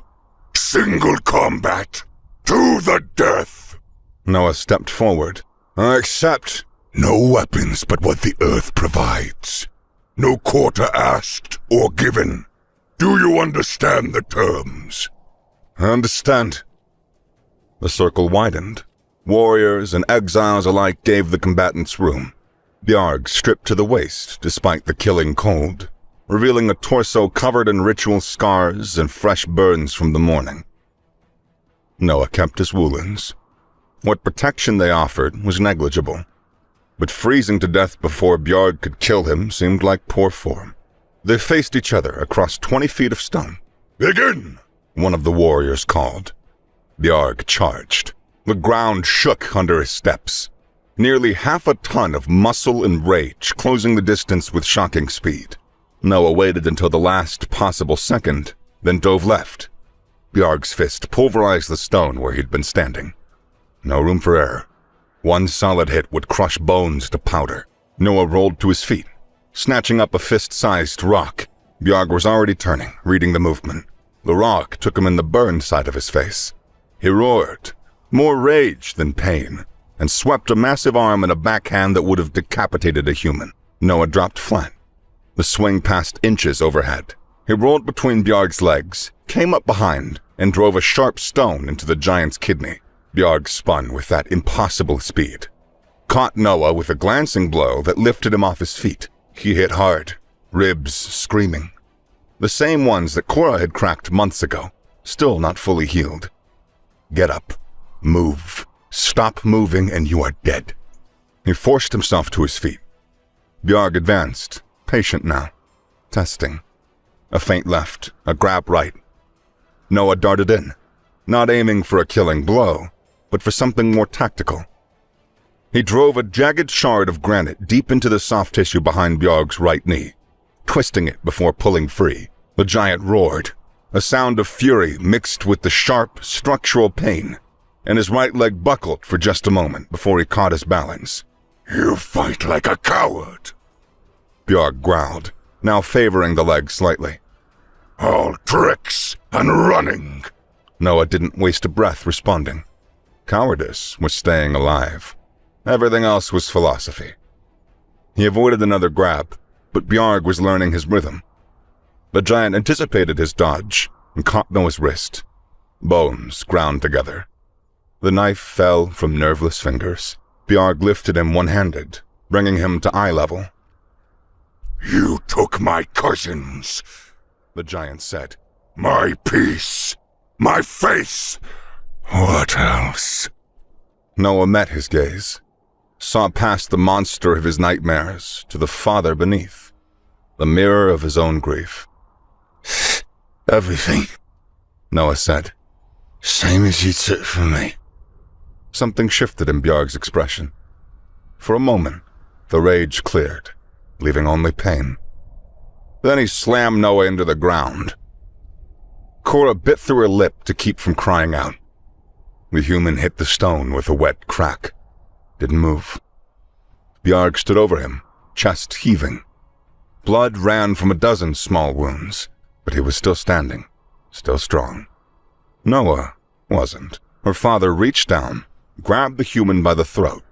Single combat. To the death. Noah stepped forward. I accept. No weapons but what the earth provides. No quarter asked or given. Do you understand the terms? I understand. The circle widened. Warriors and exiles alike gave the combatants room. Bjarg stripped to the waist despite the killing cold, revealing a torso covered in ritual scars and fresh burns from the morning. Noah kept his woolens. What protection they offered was negligible, but freezing to death before Bjarg could kill him seemed like poor form. They faced each other across 20 feet of stone. Begin! One of the warriors called. Bjarg charged. The ground shook under his steps. Nearly half a ton of muscle and rage closing the distance with shocking speed. Noah waited until the last possible second, then dove left. Bjarg's fist pulverized the stone where he'd been standing. No room for error. One solid hit would crush bones to powder. Noah rolled to his feet. Snatching up a fist-sized rock, Bjarg was already turning, reading the movement. The rock took him in the burned side of his face. He roared, more rage than pain, and swept a massive arm in a backhand that would have decapitated a human. Noah dropped flat. The swing passed inches overhead. He rolled between Bjarg's legs, came up behind, and drove a sharp stone into the giant's kidney. Bjarg spun with that impossible speed. Caught Noah with a glancing blow that lifted him off his feet. He hit hard, ribs screaming. The same ones that Cora had cracked months ago, still not fully healed. Get up. Move. Stop moving and you are dead. He forced himself to his feet. Bjarg advanced, patient now, testing. A feint left, a grab right. Noah darted in, not aiming for a killing blow, but for something more tactical. He drove a jagged shard of granite deep into the soft tissue behind Bjarg's right knee, twisting it before pulling free. The giant roared, a sound of fury mixed with the sharp, structural pain, and his right leg buckled for just a moment before he caught his balance. You fight like a coward. Bjarg growled, now favoring the leg slightly. All tricks and running. Noah didn't waste a breath responding. Cowardice was staying alive. Everything else was philosophy. He avoided another grab, but Bjarg was learning his rhythm. The giant anticipated his dodge and caught Noah's wrist. Bones ground together. The knife fell from nerveless fingers. Bjarg lifted him one-handed, bringing him to eye level. You took my cousins, the giant said. My peace, my face. What else? Noah met his gaze, saw past the monster of his nightmares to the father beneath, the mirror of his own grief. Everything, Noah said. Same as you took from me. Something shifted in Bjarg's expression. For a moment, the rage cleared, leaving only pain. Then he slammed Noah into the ground. Cora bit through her lip to keep from crying out. The human hit the stone with a wet crack. Didn't move. Bjarg stood over him, chest heaving. Blood ran from a dozen small wounds, but he was still standing, still strong. Noah wasn't. Her father reached down, grabbed the human by the throat,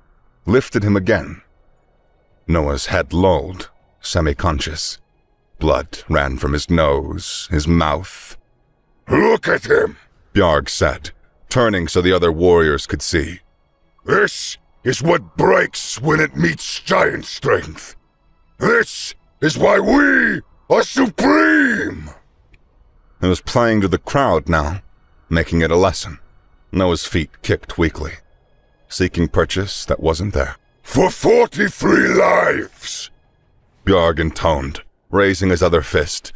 lifted him again. Noah's head lolled, semi-conscious. Blood ran from his nose, his mouth. Look at him, Bjarg said, turning so the other warriors could see. This is what breaks when it meets giant strength. This is why we are supreme. It was playing to the crowd now, making it a lesson. Noah's feet kicked weakly, seeking purchase that wasn't there. For 43 lives, Bjarg intoned, raising his other fist.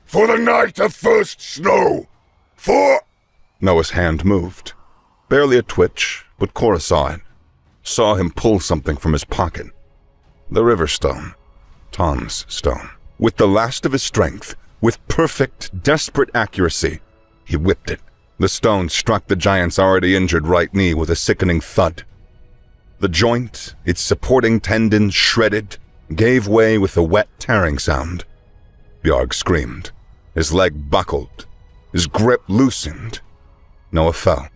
For the night of first snow. For... Noah's hand moved. Barely a twitch, but Cora saw it. Saw him pull something from his pocket. The river stone. Tom's stone. With the last of his strength, with perfect, desperate accuracy, he whipped it. The stone struck the giant's already injured right knee with a sickening thud. The joint, its supporting tendons shredded, gave way with a wet tearing sound. Bjarg screamed. His leg buckled. His grip loosened. Noah fell,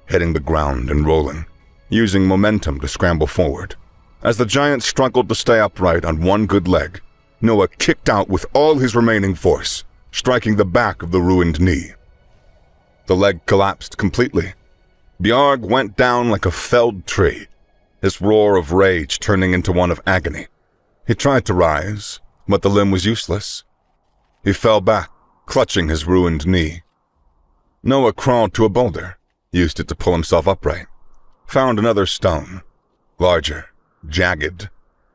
hitting the ground and rolling, using momentum to scramble forward. As the giant struggled to stay upright on one good leg, Noah kicked out with all his remaining force, striking the back of the ruined knee. The leg collapsed completely. Bjarg went down like a felled tree, his roar of rage turning into one of agony. He tried to rise, but the limb was useless. He fell back, clutching his ruined knee. Noah crawled to a boulder, used it to pull himself upright. Found another stone, larger, jagged,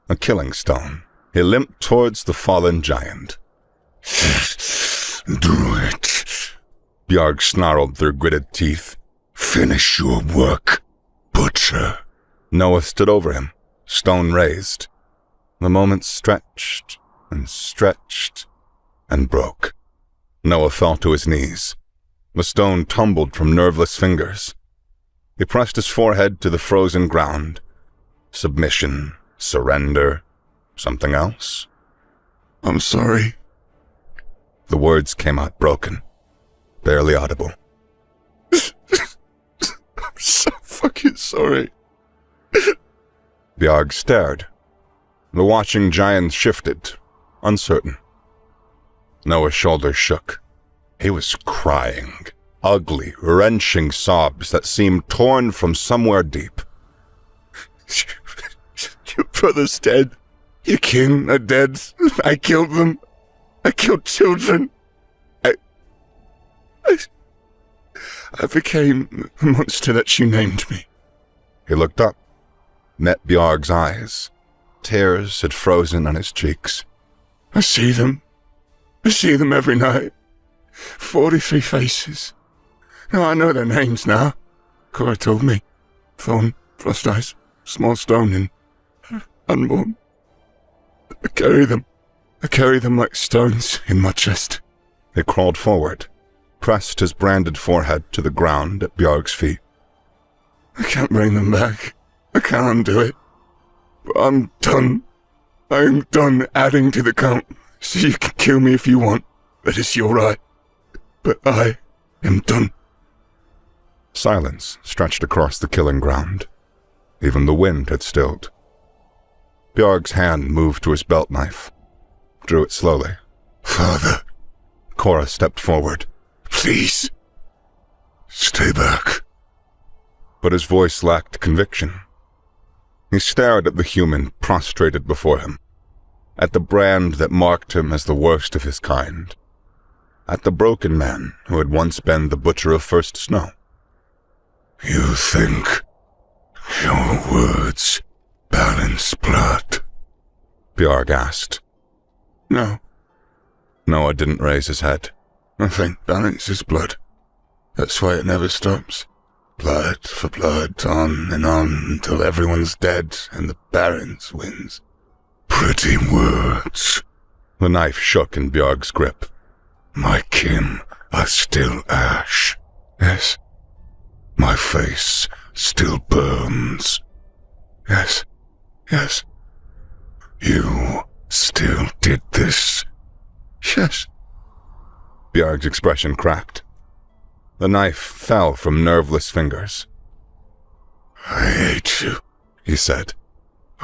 a killing stone. He limped towards the fallen giant. Do it, Bjarg snarled through gritted teeth. Finish your work, butcher. Noah stood over him, stone raised. The moment stretched and broke. Noah fell to his knees. The stone tumbled from nerveless fingers. He pressed his forehead to the frozen ground. Submission, surrender, something else? I'm sorry. The words came out broken, barely audible. I'm so fucking sorry. Bjarg stared. The watching giant shifted, uncertain. Noah's shoulders shook. He was crying, ugly, wrenching sobs that seemed torn from somewhere deep. Your brother's dead. Your kin are dead. I killed them. I killed children. I became the monster that you named me. He looked up, met Bjarg's eyes. Tears had frozen on his cheeks. I see them. I see them every night. 43 faces. Now I know their names now. Cora told me. Thorn, Frost Eyes, Small Stone, and Unborn. I carry them. I carry them like stones in my chest. He crawled forward, pressed his branded forehead to the ground at Bjarg's feet. I can't bring them back. I can't undo it. But I'm done. I'm done adding to the count. So you can kill me if you want. That is your right. But I am done. Silence stretched across the killing ground. Even the wind had stilled. Bjarg's hand moved to his belt knife, drew it slowly. Father, Cora stepped forward. please. Stay back. But his voice lacked conviction. He stared at the human prostrated before him, at the brand that marked him as the worst of his kind, at the broken man who had once been the butcher of first snow. You think your words balance blood? Bjarg asked. No, Noah didn't raise his head. nothing balances blood. That's why it never stops. Blood for blood, on and on, until everyone's dead and the Barons wins. Pretty words. The knife shook in Bjarg's grip. My kin are still ash. Yes. My face still burns. Yes. Yes. You still did this. Yes. Bjarg's expression cracked. The knife fell from nerveless fingers. I hate you, he said.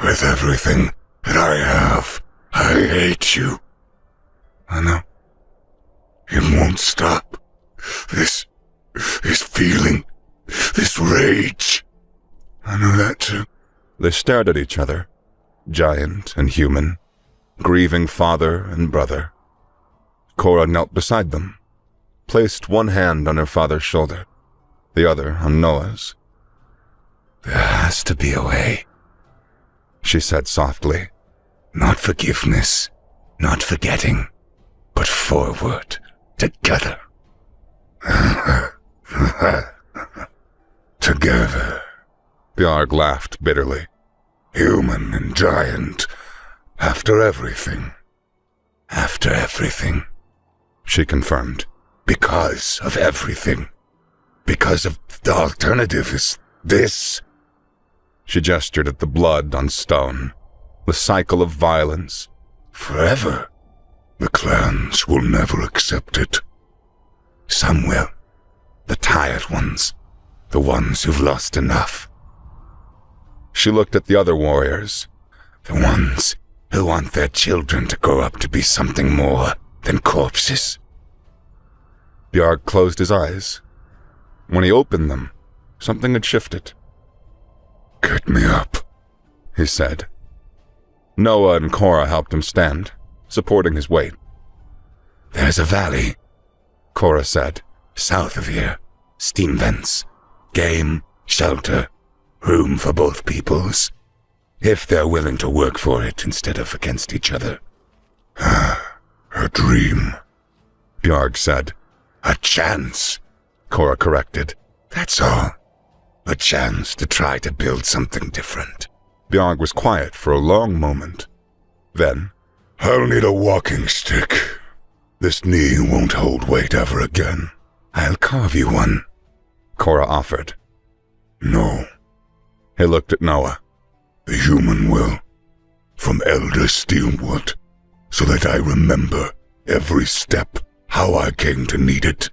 With everything that I have, I hate you. I know. It won't stop. This feeling, this rage. I know that too. They stared at each other, giant and human, grieving father and brother. Cora knelt beside them, placed one hand on her father's shoulder, the other on Noah's. There has to be a way, she said softly. Not forgiveness, not forgetting, but forward, together. Together. Bjarg laughed bitterly. Human and giant, after everything. After everything, she confirmed. Because of everything. Because of the alternative is this. She gestured at the blood on stone, the cycle of violence. Forever. The clans will never accept it. Some will. The tired ones. The ones who've lost enough. She looked at the other warriors. The ones who want their children to grow up to be something more than corpses. Bjarg closed his eyes. When he opened them, something had shifted. Get me up, he said. Noah and Cora helped him stand, supporting his weight. There's a valley, Cora said. South of here. Steam vents. Game, shelter, room for both peoples. If they're willing to work for it instead of against each other. A dream, Bjarg said. A chance, Cora corrected. That's all. A chance to try to build something different. Bjarg was quiet for a long moment. Then, I'll need a walking stick. This knee won't hold weight ever again. I'll carve you one, Cora offered. No. He looked at Noah. The human will. From Elder Steelwood. So that I remember every step how I came to need it.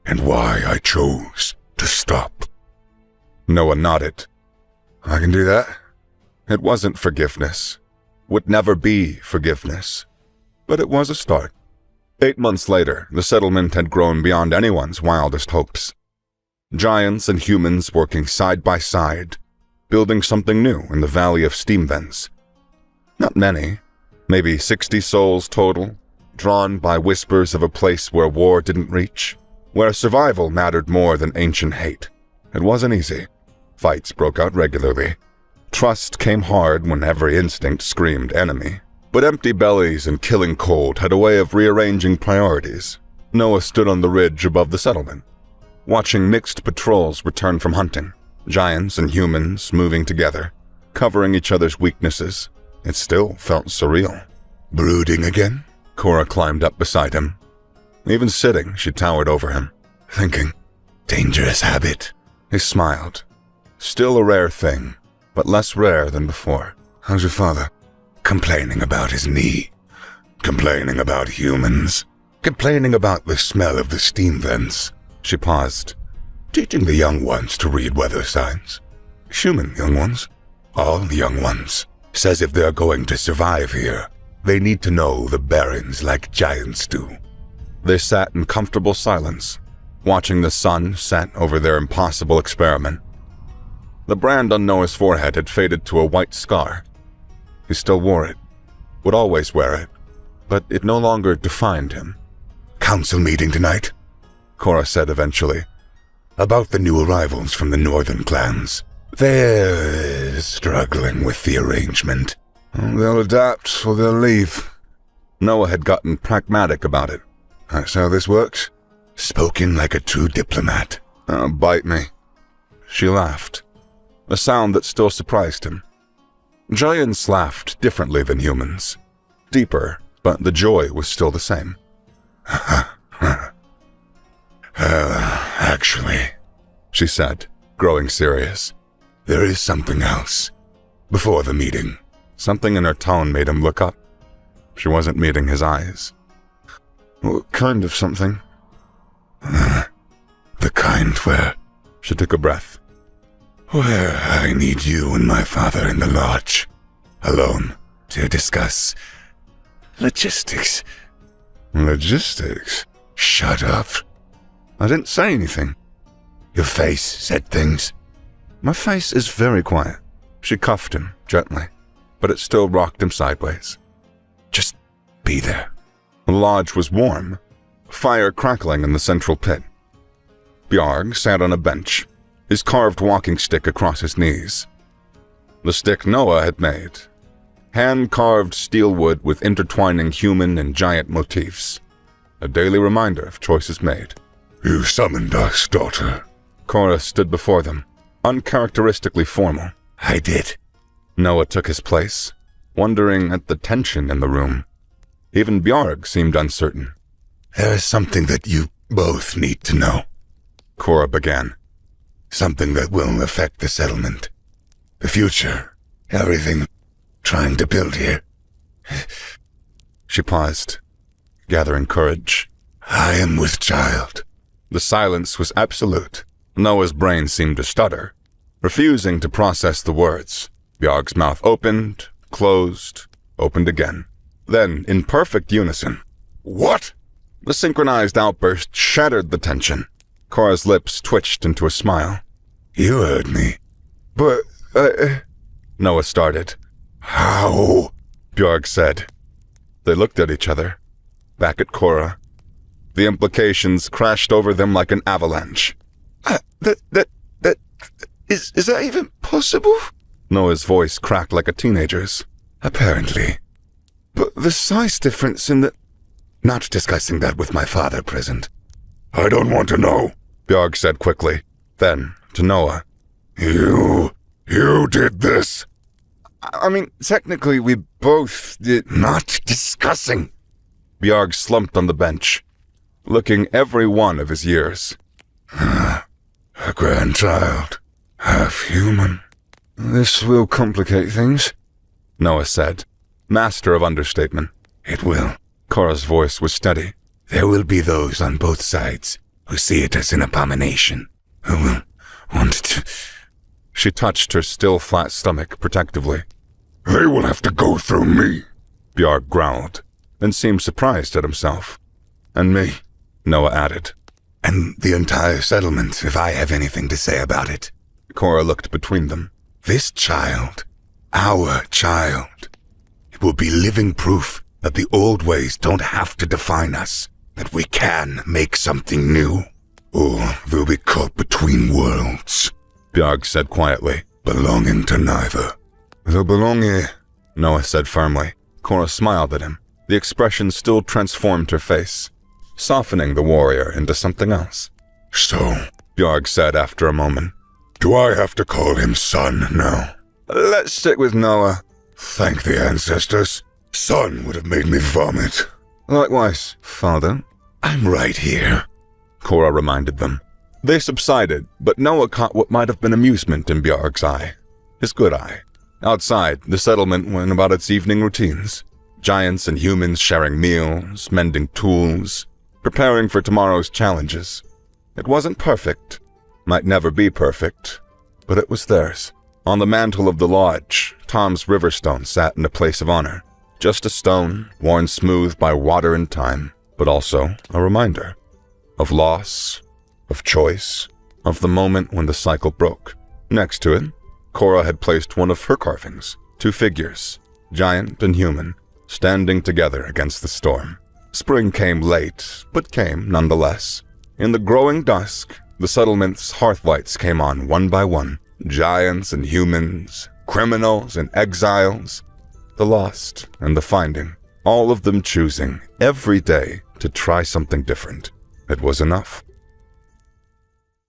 And why I chose to stop. Noah nodded. I can do that. It wasn't forgiveness. Would never be forgiveness. But it was a start. 8 months later, the settlement had grown beyond anyone's wildest hopes. Giants and humans working side by side, building something new in the Valley of Steam Vents. Not many, maybe 60 souls total, drawn by whispers of a place where war didn't reach, where survival mattered more than ancient hate. It wasn't easy. Fights broke out regularly. Trust came hard when every instinct screamed enemy. But empty bellies and killing cold had a way of rearranging priorities. Noah stood on the ridge above the settlement, watching mixed patrols return from hunting, giants and humans moving together, covering each other's weaknesses. It still felt surreal. Brooding again? Cora climbed up beside him. Even sitting, she towered over him, thinking, Dangerous habit. He smiled. Still a rare thing, but less rare than before. How's your father? Complaining about his knee. Complaining about humans. Complaining about the smell of the steam vents. She paused. Teaching the young ones to read weather signs. Human young ones? All young ones. Says if they're going to survive here, they need to know the barons like giants do. They sat in comfortable silence, watching the sun set over their impossible experiment. The brand on Noah's forehead had faded to a white scar. He still wore it, would always wear it, but it no longer defined him. Council meeting tonight? Cora said eventually. About the new arrivals from the northern clans. They're struggling with the arrangement. They'll adapt or they'll leave. Noah had gotten pragmatic about it. That's how this works. Spoken like a true diplomat. Bite me. She laughed, a sound that still surprised him. Giants laughed differently than humans. Deeper, but the joy was still the same. Actually, she said, growing serious. There is something else. Before the meeting. Something in her tone made him look up. She wasn't meeting his eyes. What kind of something? The kind where... She took a breath. Where I need you and my father in the lodge. Alone. To discuss... logistics. Logistics? Shut up. I didn't say anything. Your face said things. My face is very quiet. She cuffed him gently, but it still rocked him sideways. Just be there. The lodge was warm, fire crackling in the central pit. Bjarg sat on a bench, his carved walking stick across his knees. The stick Noah had made, hand-carved steel wood with intertwining human and giant motifs. A daily reminder of choices made. You summoned us, daughter. Cora stood before them, uncharacteristically formal. I did. Noah took his place, wondering at the tension in the room. Even Bjarg seemed uncertain. There is something that you both need to know. Cora began. Something that will affect the settlement. The future. Everything trying to build here. She paused, gathering courage. I am with child. The silence was absolute. Noah's brain seemed to stutter, refusing to process the words. Bjarg's mouth opened, closed, opened again. Then, in perfect unison, What? The synchronized outburst shattered the tension. Cora's lips twitched into a smile. You heard me. But, Noah started. How? Bjarg said. They looked at each other, back at Cora. The implications crashed over them like an avalanche. Is that even possible? Noah's voice cracked like a teenager's. Apparently. But the size difference in the... Not discussing that with my father present. I don't want to know, Bjarg said quickly. Then, to Noah. You did this. I mean, technically we both did... Not discussing. Bjarg slumped on the bench, looking every one of his years. A grandchild. Half human. This will complicate things, Noah said, master of understatement. It will. Cora's voice was steady. There will be those on both sides who see it as an abomination, who will want to... She touched her still flat stomach protectively. They will have to go through me, Bjarg growled, then seemed surprised at himself. And me, Noah added. And the entire settlement, if I have anything to say about it. Cora looked between them. This child, our child, it will be living proof that the old ways don't have to define us, that we can make something new. Or they'll be caught between worlds, Bjarg said quietly. Belonging to neither. They'll belong here, Noah said firmly. Cora smiled at him. The expression still transformed her face, softening the warrior into something else. So, Bjarg said after a moment. Do I have to call him son now? Let's stick with Noah. Thank the ancestors. Son would have made me vomit. Likewise, father. I'm right here, Cora reminded them. They subsided, but Noah caught what might have been amusement in Bjarg's eye. His good eye. Outside, the settlement went about its evening routines. Giants and humans sharing meals, mending tools, preparing for tomorrow's challenges. It wasn't perfect, might never be perfect, but it was theirs. On the mantle of the lodge, Tom's riverstone sat in a place of honor. Just a stone, worn smooth by water and time, but also a reminder of loss, of choice, of the moment when the cycle broke. Next to it, Cora had placed one of her carvings, 2 figures, giant and human, standing together against the storm. Spring came late, but came nonetheless. In the growing dusk, the settlement's hearthlights came on one by one. Giants and humans, criminals and exiles, the lost and the finding, all of them choosing every day to try something different. It was enough.